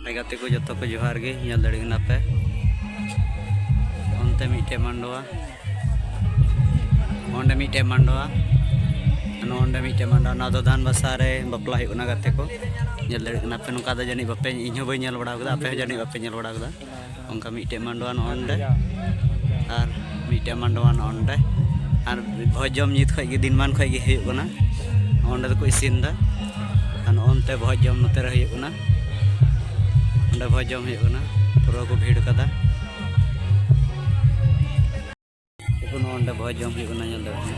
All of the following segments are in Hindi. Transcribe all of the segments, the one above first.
गाते को जो को जोहार गे नल दड़ेगना पे ओनते मिटे मांडवा ओंडे मिटे मांडवा नोंडे मिटे मांडवा ना दो धान बसारे बपला हुना गाते को नल दड़ेगना पे नुका द जानी बापे इन्हों बई नल बड़ा कदा आपे जानी बापे नल बड़ा कदा ओंका मिटे मांडवा नोंडे और मिटे मांडवा नोंडे और भोजम नित खय गे दिन मान खय गे हुयुगना ओंडे दको इसिन दा और ओनते भोजम नते रे हुयुगना ओंडे भोजम हुयुगना पूरा को भीड़ कदा देखो ओंडे भोजम हुयुगना नल दड़ेगना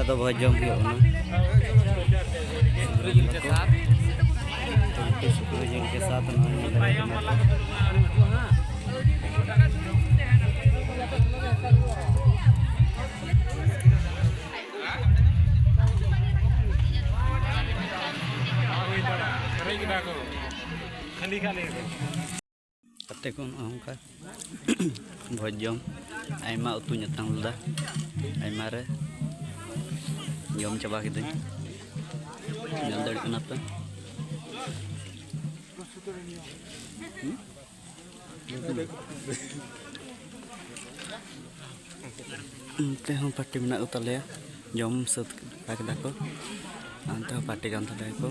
तो भोजम के साथ भोजम आयमा उतु नतांग लदा आयमा रे जम चाबा किदुं नल दड़ेगना पे ते हम पार्टी मेना उतालेया जम सत काकदा को अंते पार्टी कान थाले को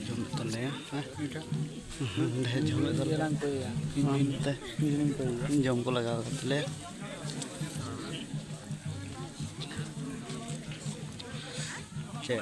जम उतालेया जम जम को लगा ले चे